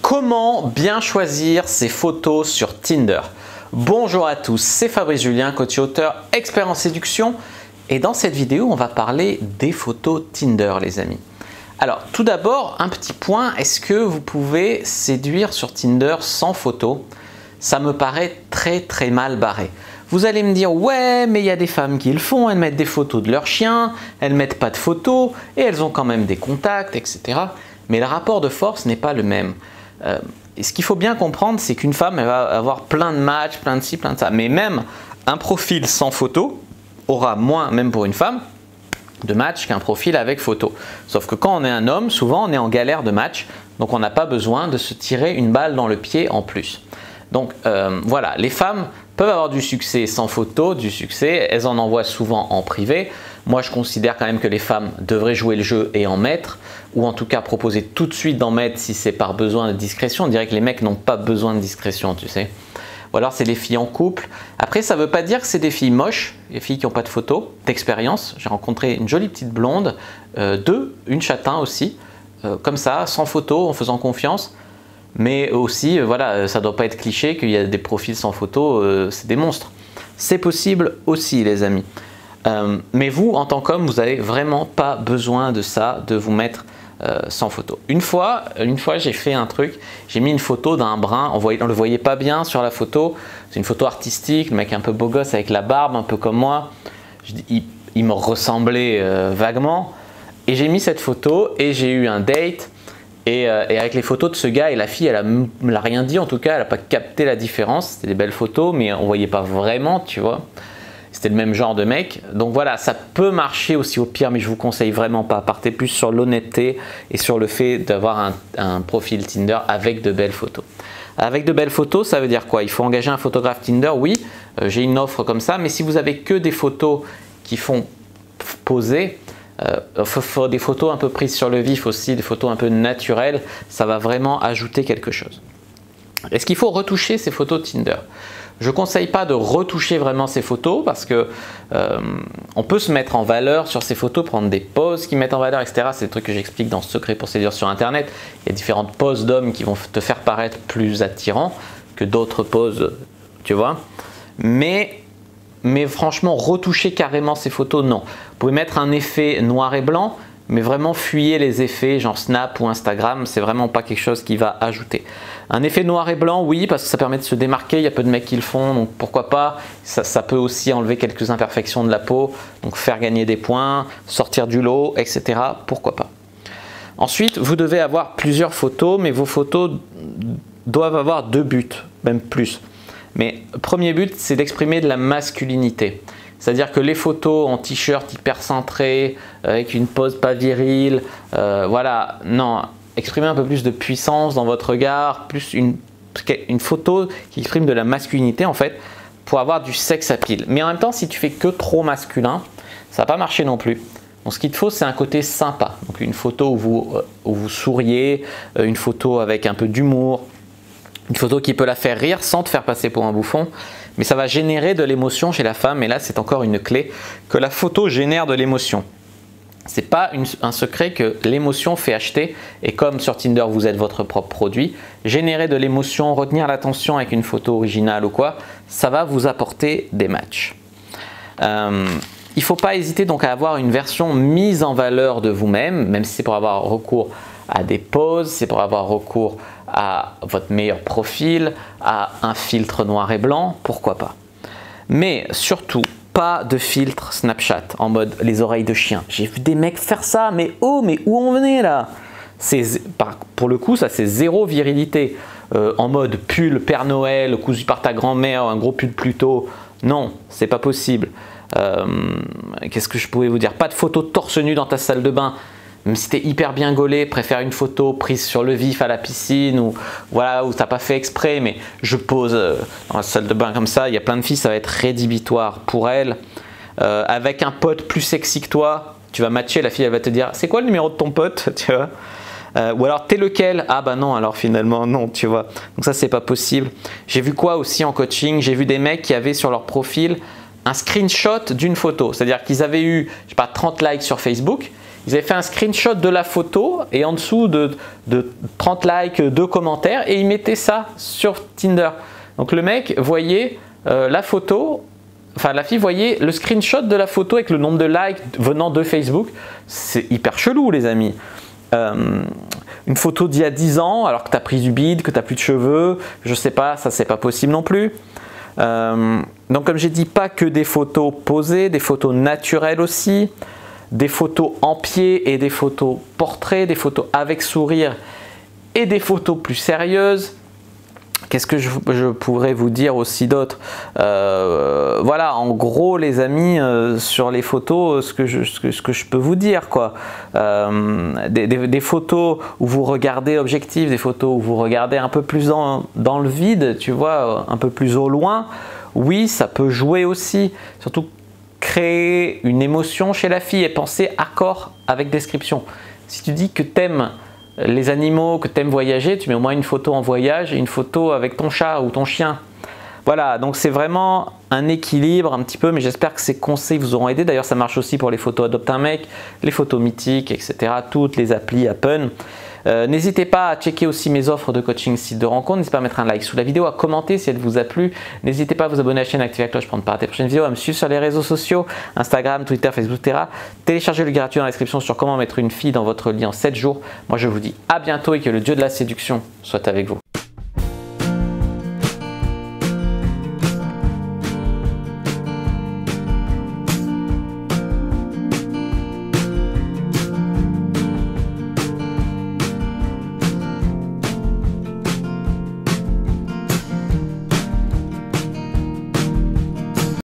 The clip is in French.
Comment bien choisir ses photos sur Tinder? Bonjour à tous, c'est Fabrice Julien, coach et auteur, expert en séduction. Et dans cette vidéo, on va parler des photos Tinder, les amis. Alors, tout d'abord, un petit point, est-ce que vous pouvez séduire sur Tinder sans photo? Ça me paraît très mal barré. Vous allez me dire, ouais, mais il y a des femmes qui le font, elles mettent des photos de leur chien, elles mettent pas de photos et elles ont quand même des contacts, etc. Mais le rapport de force n'est pas le même. Et ce qu'il faut bien comprendre, c'est qu'une femme, elle va avoir plein de matchs, plein de ci, plein de ça. Mais même un profil sans photo aura moins, même pour une femme, de matchs qu'un profil avec photo. Sauf que quand on est un homme, souvent on est en galère de match, donc on n'a pas besoin de se tirer une balle dans le pied en plus. Donc voilà, les femmes peuvent avoir du succès sans photo, du succès, elles en envoient souvent en privé. Moi, je considère quand même que les femmes devraient jouer le jeu et en mettre, ou en tout cas proposer tout de suite d'en mettre si c'est par besoin de discrétion. On dirait que les mecs n'ont pas besoin de discrétion, tu sais. Ou alors c'est les filles en couple. Après, ça ne veut pas dire que c'est des filles moches, les filles qui n'ont pas de photos, d'expérience. J'ai rencontré une jolie petite blonde, une châtain aussi, comme ça, sans photo, en faisant confiance. Mais aussi, voilà, ça ne doit pas être cliché qu'il y a des profils sans photo, c'est des monstres. C'est possible aussi, les amis. Mais vous, en tant qu'homme, vous n'avez vraiment pas besoin de ça, de vous mettre sans photo. Une fois j'ai fait un truc, j'ai mis une photo d'un brun, on ne le voyait pas bien sur la photo, c'est une photo artistique, le mec un peu beau gosse avec la barbe, un peu comme moi, il me ressemblait vaguement, et j'ai mis cette photo et j'ai eu un date. Et avec les photos de ce gars et la fille, elle l'a rien dit en tout cas, elle n'a pas capté la différence. C'était des belles photos, mais on ne voyait pas vraiment, tu vois. C'était le même genre de mec. Donc voilà, ça peut marcher aussi au pire, mais je ne vous conseille vraiment pas. Partez plus sur l'honnêteté et sur le fait d'avoir un profil Tinder avec de belles photos. Avec de belles photos, ça veut dire quoi? Il faut engager un photographe Tinder, oui. J'ai une offre comme ça, mais si vous avez que des photos qui font poser, faut des photos un peu prises sur le vif aussi, des photos un peu naturelles, ça va vraiment ajouter quelque chose. Est-ce qu'il faut retoucher ces photos Tinder? Je ne conseille pas de retoucher vraiment ces photos parce que on peut se mettre en valeur sur ces photos, prendre des poses qui mettent en valeur, etc. C'est des trucs que j'explique dans Secret pour séduire sur Internet. Il y a différentes poses d'hommes qui vont te faire paraître plus attirant que d'autres poses, tu vois. Mais franchement, retoucher carrément ces photos, non. Vous pouvez mettre un effet noir et blanc, mais vraiment fuyez les effets genre Snap ou Instagram, c'est vraiment pas quelque chose qui va ajouter. Un effet noir et blanc, oui, parce que ça permet de se démarquer, il y a peu de mecs qui le font, donc pourquoi pas. Ça peut aussi enlever quelques imperfections de la peau, donc faire gagner des points, sortir du lot, etc. Pourquoi pas. Ensuite, vous devez avoir plusieurs photos, mais vos photos doivent avoir deux buts, même plus. Mais le premier but, c'est d'exprimer de la masculinité. C'est-à-dire que les photos en t-shirt hyper centré, avec une pose pas virile, voilà, non, exprimez un peu plus de puissance dans votre regard, plus une photo qui exprime de la masculinité en fait, pour avoir du sex appeal. Mais en même temps, si tu fais que trop masculin, ça va pas marcher non plus. Donc ce qu'il te faut, c'est un côté sympa. Donc une photo où vous souriez, une photo avec un peu d'humour, une photo qui peut la faire rire sans te faire passer pour un bouffon, mais ça va générer de l'émotion chez la femme. Et là, c'est encore une clé, que la photo génère de l'émotion. Ce n'est pas un secret que l'émotion fait acheter. Et comme sur Tinder, vous êtes votre propre produit, générer de l'émotion, retenir l'attention avec une photo originale ou quoi, ça va vous apporter des matchs. Il ne faut pas hésiter donc à avoir une version mise en valeur de vous-même, même si c'est pour avoir recours à des poses, c'est pour avoir recours à votre meilleur profil, à un filtre noir et blanc, pourquoi pas. Mais surtout, pas de filtre Snapchat en mode les oreilles de chien. J'ai vu des mecs faire ça, mais oh, mais où on venait là? Pour le coup, ça c'est zéro virilité. En mode pull Père Noël, cousu par ta grand-mère, un gros pull Pluto. Non, c'est pas possible. Qu'est-ce que je pouvais vous dire? Pas de photo torse nu dans ta salle de bain. Même si tu es hyper bien gaulé, préfère une photo prise sur le vif à la piscine ou voilà, où tu n'as pas fait exprès, mais je pose dans la salle de bain comme ça. Il y a plein de filles, ça va être rédhibitoire pour elles. Avec un pote plus sexy que toi, tu vas matcher, la fille elle va te dire c'est quoi le numéro de ton pote, tu vois. Ou alors t'es lequel? Ah bah non, alors finalement non, tu vois. Donc ça c'est pas possible. J'ai vu quoi aussi en coaching? J'ai vu des mecs qui avaient sur leur profil un screenshot d'une photo. C'est-à-dire qu'ils avaient eu, je sais pas, 30 likes sur Facebook. Ils avaient fait un screenshot de la photo et en dessous de 30 likes, 2 commentaires et ils mettaient ça sur Tinder. Donc le mec voyait la photo, enfin la fille voyait le screenshot de la photo avec le nombre de likes venant de Facebook. C'est hyper chelou les amis. Une photo d'il y a 10 ans alors que tu as pris du bide, que tu n'as plus de cheveux, je sais pas, ça c'est pas possible non plus. Donc comme j'ai dit, pas que des photos posées, des photos naturelles aussi, des photos en pied et des photos portraits, des photos avec sourire et des photos plus sérieuses. Qu'est-ce que je pourrais vous dire aussi d'autre? Voilà, en gros les amis, sur les photos, ce que je peux vous dire, quoi. Des photos où vous regardez l'objectif, des photos où vous regardez un peu plus dans le vide, tu vois, un peu plus au loin. Oui, ça peut jouer aussi, surtout créer une émotion chez la fille et penser accord avec description. Si tu dis que t'aimes les animaux, que tu aimes voyager, tu mets au moins une photo en voyage et une photo avec ton chat ou ton chien. Voilà, donc c'est vraiment un équilibre un petit peu, mais j'espère que ces conseils vous auront aidé. D'ailleurs, ça marche aussi pour les photos Adopte un mec, les photos mythiques, etc. Toutes les applis Appen. N'hésitez pas à checker aussi mes offres de coaching site de rencontre. N'hésitez pas à mettre un like sous la vidéo, à commenter si elle vous a plu. N'hésitez pas à vous abonner à la chaîne, à activer la cloche pour ne pas rater les prochaines vidéos, à me suivre sur les réseaux sociaux, Instagram, Twitter, Facebook, etc. Téléchargez le gratuit dans la description sur comment mettre une fille dans votre lit en 7 jours. Moi, je vous dis à bientôt et que le dieu de la séduction soit avec vous.